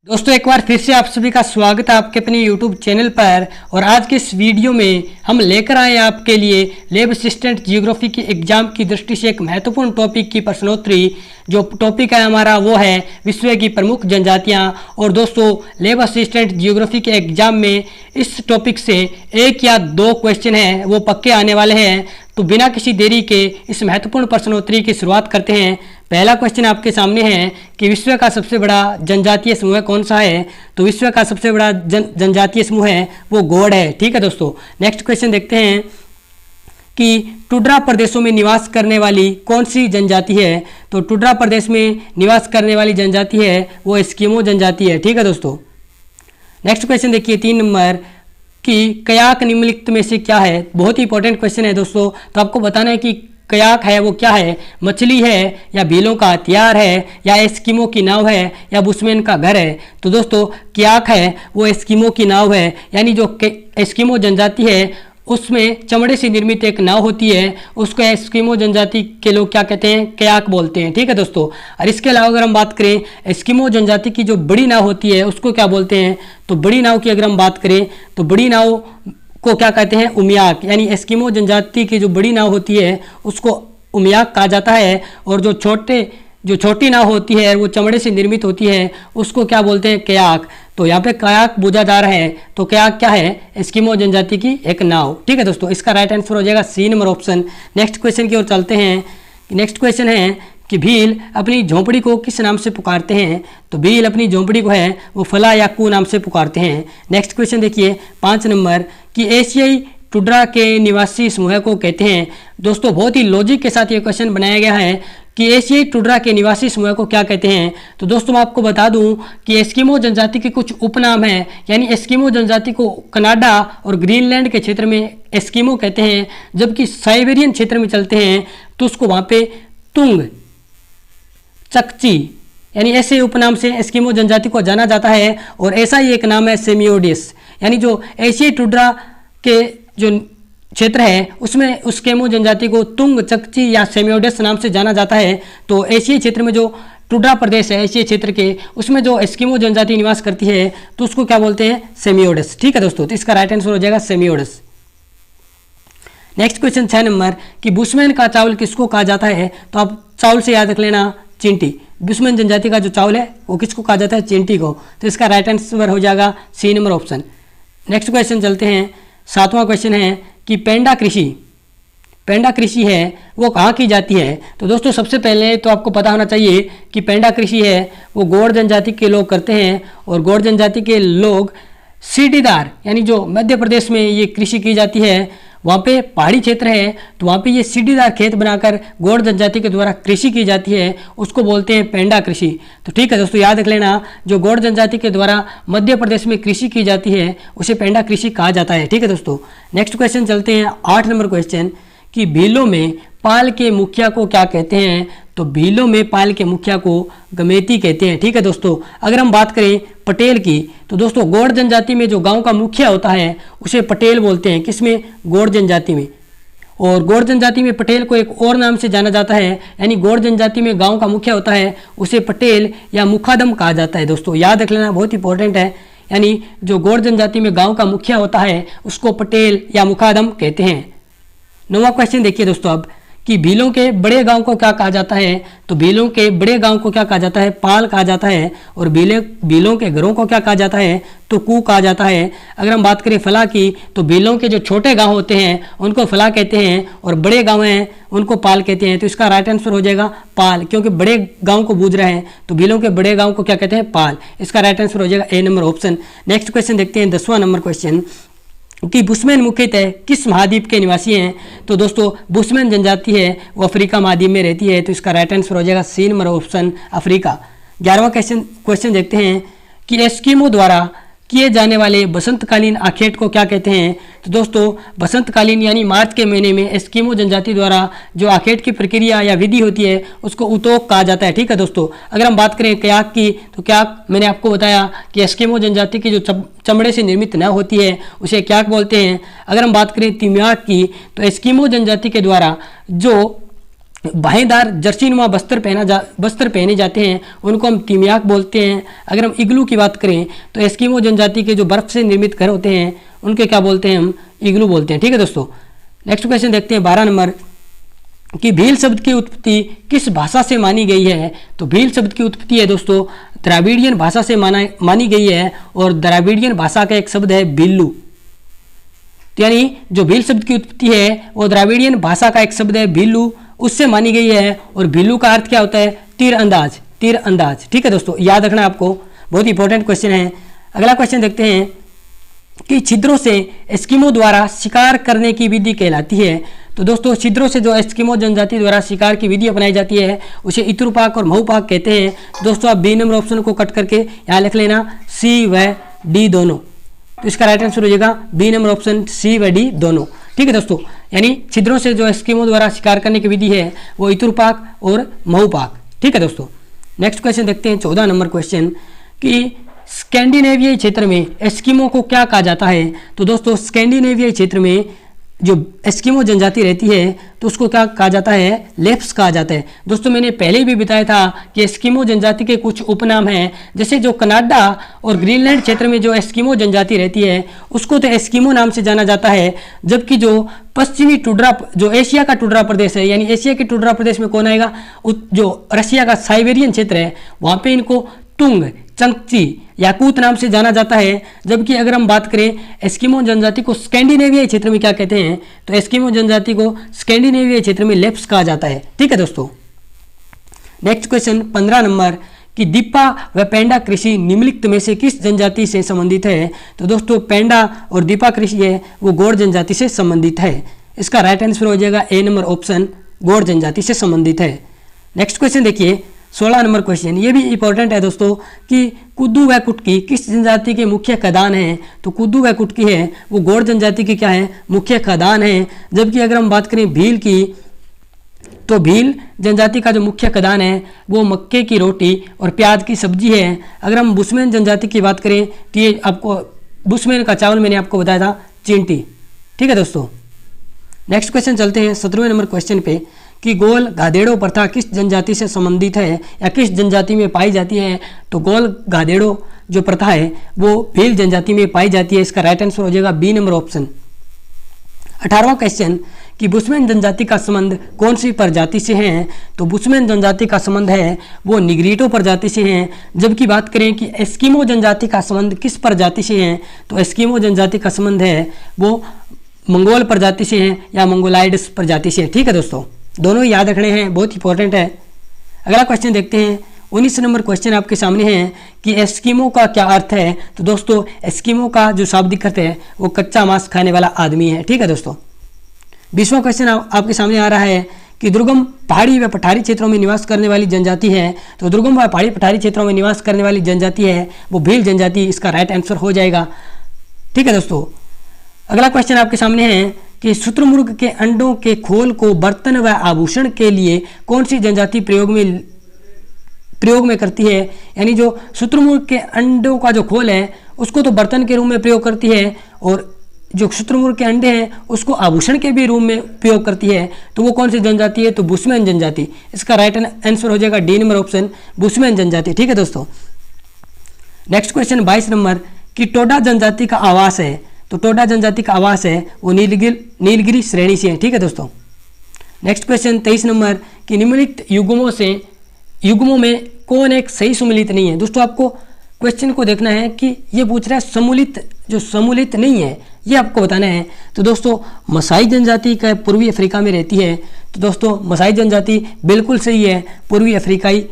दोस्तों एक बार फिर से आप सभी का स्वागत है आपके अपने YouTube चैनल पर। और आज के इस वीडियो में हम लेकर आए आपके लिए लैब असिस्टेंट जियोग्राफी की एग्जाम की दृष्टि से एक महत्वपूर्ण टॉपिक की प्रश्नोत्तरी। जो टॉपिक है हमारा वो है विश्व की प्रमुख जनजातियां। और दोस्तों लैब असिस्टेंट जियोग्राफी के एग्जाम में इस टॉपिक से एक या दो क्वेश्चन हैं वो पक्के आने वाले हैं। तो बिना किसी देरी के इस महत्वपूर्ण प्रश्नोत्तरी की शुरुआत करते हैं। पहला क्वेश्चन आपके सामने है कि विश्व का सबसे बड़ा जनजातीय समूह कौन सा है। तो विश्व का सबसे बड़ा जनजातीय समूह है वो गौड़ है। ठीक है दोस्तों, नेक्स्ट क्वेश्चन देखते हैं कि टुंड्रा प्रदेशों में निवास करने वाली कौन सी जनजाति है। तो टुंड्रा प्रदेश में निवास करने वाली जनजाति है वो एस्किमो जनजाति है। ठीक है दोस्तों, नेक्स्ट क्वेश्चन देखिए 3 नंबर कि कयाक निम्नलिखित में से क्या है। बहुत ही इंपॉर्टेंट क्वेश्चन है दोस्तों। तो आपको बताना है कि कयाक है वो क्या है, मछली है या भीलों का हथियार है या एस्किमो की नाव है या बुशमैन का घर है। तो दोस्तों कयाक है वो एस्किमो की नाव है, यानी जो एस्किमो जनजाति है उसमें चमड़े से निर्मित एक नाव होती है, उसको एस्किमो जनजाति के लोग क्या कहते हैं, कयाक बोलते हैं। ठीक है दोस्तों, और इसके अलावा अगर हम बात करें एस्किमो जनजाति की जो बड़ी नाव होती है उसको क्या बोलते हैं। तो बड़ी नाव की अगर हम बात करें तो बड़ी नाव को क्या कहते हैं, उमियाक। यानी एस्किमो जनजाति की जो बड़ी नाव होती है उसको उमियाक कहा जाता है। और जो छोटी नाव होती है वो चमड़े से निर्मित होती है उसको क्या बोलते हैं, कयाक। तो यहाँ पे कयाक बूझा जा रहा है। तो कयाक क्या है, एस्किमो जनजाति की एक नाव। ठीक है दोस्तों, इसका राइट आंसर हो जाएगा C number option. Next question की ओर चलते हैं। नेक्स्ट क्वेश्चन है कि भील अपनी झोंपड़ी को किस नाम से पुकारते हैं। तो भील अपनी झोंपड़ी को है वो फला या कू नाम से पुकारते हैं। नेक्स्ट क्वेश्चन देखिए 5 नंबर कि एशियाई टुंड्रा के निवासी समूह को कहते हैं। दोस्तों बहुत ही लॉजिक के साथ ये क्वेश्चन बनाया गया है कि एशियाई टुंड्रा के निवासी समूह को क्या कहते हैं। तो दोस्तों मैं आपको बता दूं कि एस्किमो जनजाति के कुछ उपनाम हैं। यानी एस्किमो जनजाति को कनाडा और ग्रीनलैंड के क्षेत्र में एस्किमो कहते हैं, जबकि साइबेरियन क्षेत्र में चलते हैं तो उसको वहाँ पे तुंग, चकची यानी ऐसे उपनाम से एस्किमो जनजाति को जाना जाता है। और ऐसा ही एक नाम है सेमियोडिस। यानी जो एशियाई टुंड्रा के जो क्षेत्र है उसमें एस्किमो जनजाति को तुंग, चकची या सेमियोडिस नाम से जाना जाता है। तो एशियाई क्षेत्र में जो टुंड्रा प्रदेश है एशियाई क्षेत्र के, उसमें जो एस्किमो जनजाति निवास करती है तो उसको क्या बोलते हैं, सेमियोडिस। ठीक है दोस्तों, तो इसका राइट आंसर हो जाएगा सेमियोडिस। नेक्स्ट क्वेश्चन 6 नंबर कि बुशमैन का चावल किसको कहा जाता है। तो आप चावल से याद रख लेना चिंटी। बुशमैन जनजाति का जो चावल है वो किसको कहा जाता है, चिंटी को। तो इसका राइट आंसर हो जाएगा C number option. Next question चलते हैं। 7वां क्वेश्चन है कि पेंडा कृषि है वो कहाँ की जाती है। तो दोस्तों सबसे पहले तो आपको पता होना चाहिए कि पेंडा कृषि है वो गौड़ जनजाति के लोग करते हैं। और गौड़ जनजाति के लोग सीढ़ीदार यानी जो मध्य प्रदेश में ये कृषि की जाती है, वहाँ पे पहाड़ी क्षेत्र है तो वहाँ पे ये सीढ़ीदार खेत बनाकर गौड़ जनजाति के द्वारा कृषि की जाती है, उसको बोलते हैं पेंडा कृषि। तो ठीक है दोस्तों, याद रख लेना जो गौड़ जनजाति के द्वारा मध्य प्रदेश में कृषि की जाती है उसे पेंडा कृषि कहा जाता है। ठीक है दोस्तों, नेक्स्ट क्वेश्चन चलते हैं 8 नंबर क्वेश्चन कि भीलों में पाल के मुखिया को क्या कहते हैं। तो भीलों में पाल के मुखिया को गमेती कहते हैं। ठीक है दोस्तों, अगर हम बात करें पटेल की तो दोस्तों गौड़ जनजाति में जो गांव का मुखिया होता है उसे पटेल बोलते हैं। किसमें, गौड़ जनजाति में। और गौड़ जनजाति में पटेल को एक और नाम से जाना जाता है, यानी गौड़ जनजाति में गांव का मुखिया होता है उसे पटेल या मुखादम कहा जाता है। दोस्तों याद रख लेना, बहुत इंपॉर्टेंट है। यानी जो गौड़ जनजाति में गाँव का मुखिया होता है उसको पटेल या मुखादम कहते हैं। 9वां क्वेश्चन देखिए दोस्तों अब कि भीलों के बड़े गांव को क्या कहा जाता है। तो भीलों के बड़े गांव को क्या कहा जाता है, पाल कहा जाता है। और भीलों के घरों को क्या कहा जाता है, तो कू कहा जाता है। अगर हम बात करें फला की तो भीलों के जो छोटे गांव होते हैं उनको फला कहते हैं और बड़े गांव हैं उनको पाल कहते हैं। तो इसका राइट आंसर हो जाएगा पाल, क्योंकि बड़े गांव को बूझ रहे हैं तो भीलों के बड़े गांव को क्या कहते हैं, पाल। इसका राइट आंसर हो जाएगा ए नंबर ऑप्शन। नेक्स्ट क्वेश्चन देखते हैं 10वां नंबर क्वेश्चन कि बुशमैन मुख्यतः किस महाद्वीप के निवासी हैं। तो दोस्तों बुशमैन जनजाति है वो अफ्रीका महाद्वीप में रहती है। तो इसका राइट आंसर हो जाएगा सी नंबर ऑप्शन अफ्रीका। 11वां क्वेश्चन देखते हैं कि एस्किमो द्वारा किए जाने वाले बसंतकालीन आखेट को क्या कहते हैं। तो दोस्तों बसंतकालीन यानी मार्च के महीने में एस्किमो जनजाति द्वारा जो आखेट की प्रक्रिया या विधि होती है उसको उतोक कहा जाता है। ठीक है दोस्तों, अगर हम बात करें कयाक की तो कयाक मैंने आपको बताया कि एस्किमो जनजाति की जो चमड़े से निर्मित नाव होती है उसे कयाक बोलते हैं। अगर हम बात करें तिम्याक की तो एस्किमो जनजाति के द्वारा जो बाहेदार जर्सीनुमा बस्तर पहने जाते हैं उनको हम तिमियाक बोलते हैं। अगर हम इग्लू की बात करें तो एस्किमो जनजाति के जो बर्फ से निर्मित घर होते हैं उनके क्या बोलते हैं, हम इग्लू बोलते हैं। ठीक है दोस्तों, नेक्स्ट क्वेश्चन देखते हैं 12 नंबर कि भील शब्द की उत्पत्ति किस भाषा से मानी गई है। तो भील शब्द की उत्पत्ति है दोस्तों द्राविडियन भाषा से मानी गई है, और द्राविडियन भाषा का एक शब्द है भिल्लू। यानी जो भील शब्द की उत्पत्ति है वो द्राविडियन भाषा का एक शब्द है भिल्लू, उससे मानी गई है। और भिल्लू का अर्थ क्या होता है, तीर अंदाज, तीर अंदाज। ठीक है दोस्तों, याद रखना आपको, बहुत इंपॉर्टेंट क्वेश्चन है। अगला क्वेश्चन देखते हैं कि छिद्रों से एस्किमो द्वारा शिकार करने की विधि कहलाती है। तो दोस्तों छिद्रों से जो एस्किमो जनजाति द्वारा शिकार की विधि अपनाई जाती है उसे इतुरपाक और महुपाक कहते हैं। दोस्तों आप बी नंबर ऑप्शन को कट करके यहाँ लिख लेना, सी व डी दोनों। तो इसका राइट आंसर हो जाएगा बी नंबर ऑप्शन, सी व डी दोनों। ठीक है दोस्तों, यानी छिद्रों से जो एस्किमो द्वारा शिकार करने की विधि है वो इतुरपाक और महुपाक। ठीक है दोस्तों, नेक्स्ट क्वेश्चन देखते हैं 14 नंबर क्वेश्चन कि स्कैंडिनेवियाई क्षेत्र में एस्किमो को क्या कहा जाता है। तो दोस्तों स्कैंडिनेवियाई क्षेत्र में जो एस्किमो जनजाति रहती है तो उसको क्या कहा जाता है, लेप्स कहा जाता है। दोस्तों मैंने पहले भी बताया था कि एस्किमो जनजाति के कुछ उपनाम हैं, जैसे जो कनाडा और ग्रीनलैंड क्षेत्र में जो एस्किमो जनजाति रहती है उसको तो एस्किमो नाम से जाना जाता है, जबकि जो पश्चिमी टुंड्रा, जो एशिया का टुंड्रा प्रदेश है, यानी एशिया के टुंड्रा प्रदेश में कौन आएगा, जो रशिया का साइबेरियन क्षेत्र है वहाँ पे इनको टुंग चंगची याकूत नाम से जाना जाता है। जबकि अगर हम बात करें एस्किमो जनजाति को स्कैंडिनेवियाई क्षेत्र में क्या कहते हैं, तो एस्किमो जनजाति को स्कैंडिनेवियाई क्षेत्र में लेप्स कहा जाता है। ठीक है दोस्तों, नेक्स्ट क्वेश्चन 15 नंबर कि दीपा व पेंडा कृषि निम्नलिखित में से किस जनजाति से संबंधित है। तो दोस्तों पेंडा और दीपा कृषि है वो गौड़ जनजाति से संबंधित है। इसका राइट आंसर हो जाएगा ए नंबर ऑप्शन, गौड़ जनजाति से संबंधित है। नेक्स्ट क्वेश्चन देखिए 16 नंबर क्वेश्चन, ये भी इंपॉर्टेंट है दोस्तों कि कुद्दू व कुटकी किस जनजाति के मुख्य खदान है। तो कुद्दू व कुटकी है वो गौड़ जनजाति की क्या है, मुख्य खदान है। जबकि अगर हम बात करें भील की तो भील जनजाति का जो मुख्य खदान है वो मक्के की रोटी और प्याज की सब्जी है। अगर हम बुशमैन जनजाति की बात करें तो ये आपको बुशमैन का चावल मैंने आपको बताया था चिंटी। ठीक है दोस्तों, नेक्स्ट क्वेश्चन चलते हैं 17वें नंबर क्वेश्चन पे कि गोल गादेड़ो प्रथा किस जनजाति से संबंधित है या किस जनजाति में पाई जाती है। तो गोल गादेड़ो जो प्रथा है वो भील जनजाति में पाई जाती है। इसका राइट आंसर हो जाएगा बी नंबर ऑप्शन। 18वां क्वेश्चन कि बुशमैन जनजाति का संबंध कौन सी प्रजाति से है। तो बुशमैन जनजाति का संबंध है वो निग्रीटो प्रजाति से है। जबकि बात करें कि एस्किमो जनजाति का संबंध किस प्रजाति से है, तो एस्किमो जनजाति का संबंध है वो मंगोल प्रजाति से है या मंगोलाइड्स प्रजाति से है। ठीक है दोस्तों, दोनों याद रखने हैं, बहुत इंपॉर्टेंट है। अगला क्वेश्चन देखते हैं 19 नंबर क्वेश्चन आपके सामने है कि एस्किमो का क्या अर्थ है। तो दोस्तों एस्किमो का जो शाब्दिक अर्थ है वो कच्चा मांस खाने वाला आदमी है। ठीक है दोस्तों, 20वां क्वेश्चन आपके सामने आ रहा है कि दुर्गम पहाड़ी व पठारी क्षेत्रों में निवास करने वाली जनजाति है। तो दुर्गम व पहाड़ी पठारी क्षेत्रों में निवास करने वाली जनजाति है वो भील जनजाति। इसका राइट आंसर हो जाएगा। ठीक है दोस्तों, अगला क्वेश्चन आपके सामने है कि शुतुरमुर्ग के अंडों के खोल को बर्तन व आभूषण के लिए कौन सी जनजाति प्रयोग में करती है। यानी जो शुतुरमुर्ग के अंडों का जो खोल है उसको तो बर्तन के रूप में प्रयोग करती है, और जो शुतुरमुर्ग के अंडे हैं उसको आभूषण के भी रूप में प्रयोग करती है। तो वो कौन सी जनजाति है, तो बुशमैन जनजाति। इसका राइट आंसर हो जाएगा डी नंबर ऑप्शन, बुशमैन जनजाति। ठीक है दोस्तों, नेक्स्ट क्वेश्चन 22 नंबर कि टोडा जनजाति का आवास है। तो टोडा जनजाति का आवास है वो नीलगिरी श्रेणी से है। ठीक है दोस्तों, नेक्स्ट क्वेश्चन 23 नंबर कि निम्नलिखित युग्मों में कौन एक सही सम्मिलित नहीं है। दोस्तों आपको क्वेश्चन को देखना है कि ये पूछ रहा है सम्मिलित नहीं है, ये आपको बताना है। तो दोस्तों मसाई जनजाति का पूर्वी अफ्रीका में रहती है। तो दोस्तों मसाई जनजाति बिल्कुल सही है, पूर्वी अफ्रीकाई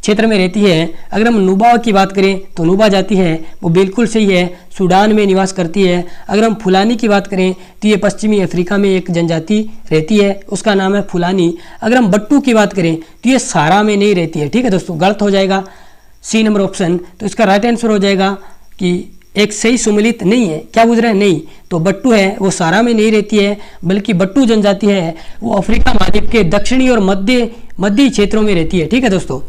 क्षेत्र में रहती है। अगर हम नुबा की बात करें तो नुबा जाति है वो बिल्कुल सही है, सूडान में निवास करती है। अगर हम फुलानी की बात करें तो ये पश्चिमी अफ्रीका में एक जनजाति रहती है, उसका नाम है फुलानी। अगर हम बट्टू की बात करें तो ये सारा में नहीं रहती है। ठीक है दोस्तों, गलत हो जाएगा सी नंबर ऑप्शन। तो इसका राइट आंसर हो जाएगा कि एक सही सम्मिलित नहीं है। क्या पूछ रहे हैं, नहीं, तो बट्टू है वो सारा में नहीं रहती है, बल्कि बट्टू जनजाति है वो अफ्रीका महाद्वीप के दक्षिणी और मध्य क्षेत्रों में रहती है। ठीक है दोस्तों,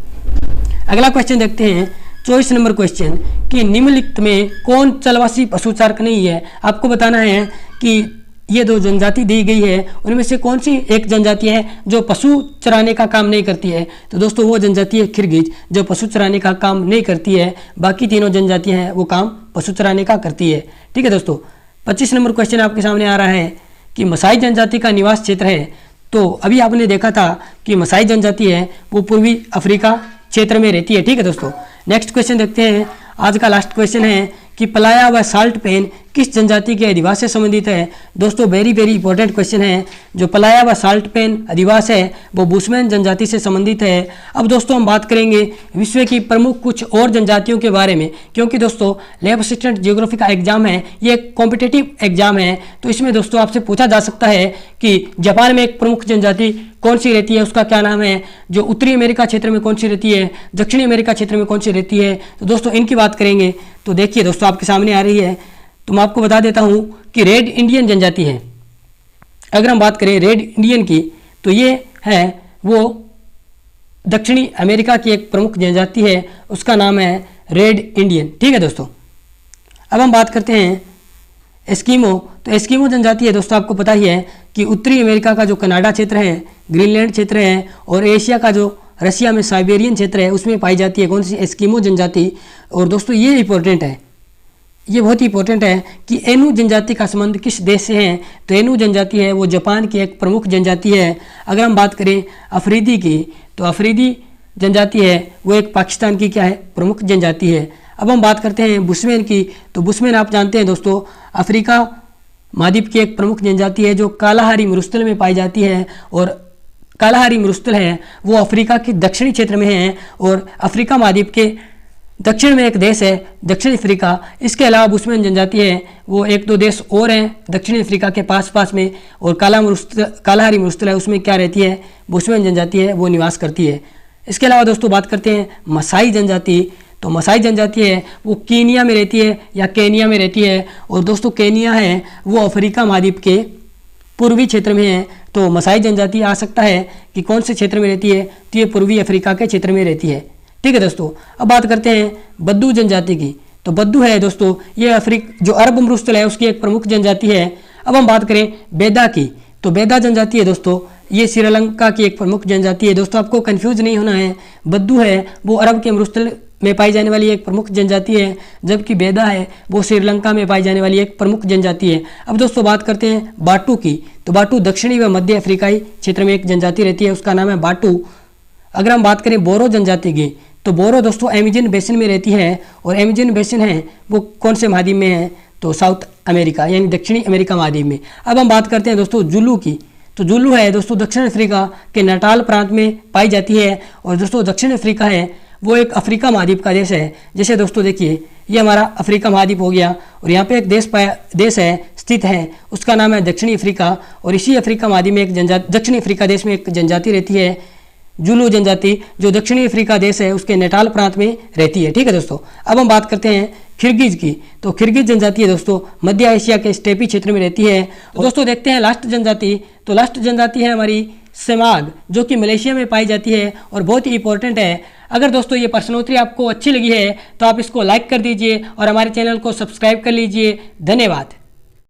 अगला क्वेश्चन देखते हैं 24 नंबर क्वेश्चन कि निम्नलिखित में कौन चलवासी पशुचारक नहीं है। आपको बताना है कि ये दो जनजाति दी गई है, उनमें से कौन सी एक जनजाति है जो पशु चराने का काम नहीं करती है? तो दोस्तों वो जनजाति है किर्गिज, जो पशु चराने का काम नहीं करती है। बाकी तीनों जनजातियां हैं वो काम पशु चराने का करती है। ठीक है दोस्तों, 25 नंबर क्वेश्चन आपके सामने आ रहा है कि मसाई जनजाति का निवास क्षेत्र है। तो अभी आपने देखा था कि मसाई जनजाति है वो पूर्वी अफ्रीका क्षेत्र में रहती है। ठीक है दोस्तों, नेक्स्ट क्वेश्चन देखते हैं। आज का लास्ट क्वेश्चन है कि पलाया व साल्ट पेन किस जनजाति के अधिवास से संबंधित है? दोस्तों वेरी वेरी इंपॉर्टेंट क्वेश्चन है। जो पलाया व साल्ट पेन अधिवास है वो बुशमैन जनजाति से संबंधित है। अब दोस्तों हम बात करेंगे विश्व की प्रमुख कुछ और जनजातियों के बारे में, क्योंकि दोस्तों लैब असिस्टेंट जियोग्राफी का एग्जाम है, ये एक कॉम्पिटिटिव एग्जाम है। तो इसमें दोस्तों आपसे पूछा जा सकता है कि जापान में एक प्रमुख जनजाति कौन सी रहती है, उसका क्या नाम है? जो उत्तरी अमेरिका क्षेत्र में कौन सी रहती है? दक्षिणी अमेरिका क्षेत्र में कौन सी रहती है? तो दोस्तों इनकी बात करेंगे। तो देखिए दोस्तों आपके सामने आ रही है, तो मैं आपको बता देता हूं कि रेड इंडियन जनजाति है। अगर हम बात करें रेड इंडियन की, तो ये है वो दक्षिणी अमेरिका की एक प्रमुख जनजाति है, उसका नाम है रेड इंडियन। ठीक है दोस्तों, अब हम बात करते हैं एस्किमो। तो एस्किमो जनजाति है दोस्तों, आपको पता ही है कि उत्तरी अमेरिका का जो कनाडा क्षेत्र है, ग्रीनलैंड क्षेत्र है, और एशिया का जो रशिया में साइबेरियन क्षेत्र है उसमें पाई जाती है कौन सी? एस्किमो जनजाति। और दोस्तों ये इंपॉर्टेंट है, ये बहुत ही इंपॉर्टेंट है कि एनु जनजाति का संबंध किस देश से है? तो एनु जनजाति है वो जापान की एक प्रमुख जनजाति है। अगर हम बात करें अफरीदी की, तो अफरीदी जनजाति है वो एक पाकिस्तान की क्या है? प्रमुख जनजाति है। अब हम बात करते हैं बुशमैन की। तो बुशमैन आप जानते हैं दोस्तों अफ्रीका महाद्वीप की एक प्रमुख जनजाति है जो कालाहारी मरुस्थल में पाई जाती है। और कालाहारी मरुस्थल है वो अफ्रीका के दक्षिणी क्षेत्र में है, और अफ्रीका महाद्वीप के दक्षिण में एक देश है दक्षिण अफ्रीका। इसके अलावा बुशमैन जनजाति है वो एक दो देश और हैं दक्षिणी अफ्रीका के पास में, और कालाहारी मरुस्थल है उसमें क्या रहती है? बुशमैन जनजाति है वो निवास करती है। इसके अलावा दोस्तों बात करते हैं मसाई जनजाति। तो मसाई जनजाति है वो कीनिया में रहती है या केनिया में रहती है। और दोस्तों केनिया है वो अफ्रीका महाद्वीप के पूर्वी क्षेत्र में है। तो मसाई जनजाति आ सकता है कि कौन से क्षेत्र में रहती है? तो ये पूर्वी अफ्रीका के क्षेत्र में रहती है। ठीक है दोस्तों, अब बात करते हैं बद्दू जनजाति की। तो बद्दू है दोस्तों ये जो अरब मरुस्थल है उसकी एक प्रमुख जनजाति है। अब हम बात करें बेदा की। तो बेदा जनजाति है दोस्तों ये श्रीलंका की एक प्रमुख जनजाति है। दोस्तों आपको कंफ्यूज नहीं होना है, बद्दू है वो अरब के मरुस्थल में पाई जाने वाली एक प्रमुख जनजाति है, जबकि बेदा है वो श्रीलंका में पाई जाने वाली एक प्रमुख जनजाति है। अब दोस्तों बात करते हैं बाटू की। तो बाटू दक्षिणी व मध्य अफ्रीकाई क्षेत्र में एक जनजाति रहती है, उसका नाम है बाटू। अगर हम बात करें बोरो जनजाति की, तो बोरो दोस्तों एमेजन बेसिन में रहती है, और एमेजन बेसिन है वो कौन से महाद्वीप में है? तो साउथ अमेरिका यानी दक्षिणी अमेरिका महाद्वीप में। अब हम बात करते हैं दोस्तों जुलू की। तो जुलू है दोस्तों दक्षिण अफ्रीका के नटाल प्रांत में पाई जाती है। और दोस्तों दक्षिण अफ्रीका है वो एक अफ्रीका महाद्वीप का देश है। जैसे दोस्तों देखिए ये हमारा अफ्रीका महाद्वीप हो गया, और यहाँ पे एक देश है स्थित है, उसका नाम है दक्षिणी अफ्रीका। और इसी अफ्रीका महाद्वीप में एक दक्षिणी अफ्रीका देश में एक जनजाति रहती है जुलू जनजाति, जो दक्षिणी अफ्रीका देश है उसके नेटाल प्रांत में रहती है। ठीक है दोस्तों, अब हम बात करते हैं किर्गिज की। तो किर्गिज जनजाति है दोस्तों मध्य एशिया के स्टेपी क्षेत्र में रहती है। तो दोस्तों देखते हैं लास्ट जनजाति। तो लास्ट जनजाति है हमारी सेमाग, जो कि मलेशिया में पाई जाती है और बहुत ही इंपॉर्टेंट है। अगर दोस्तों ये प्रश्नोत्तरी आपको अच्छी लगी है तो आप इसको लाइक कर दीजिए और हमारे चैनल को सब्सक्राइब कर लीजिए। धन्यवाद।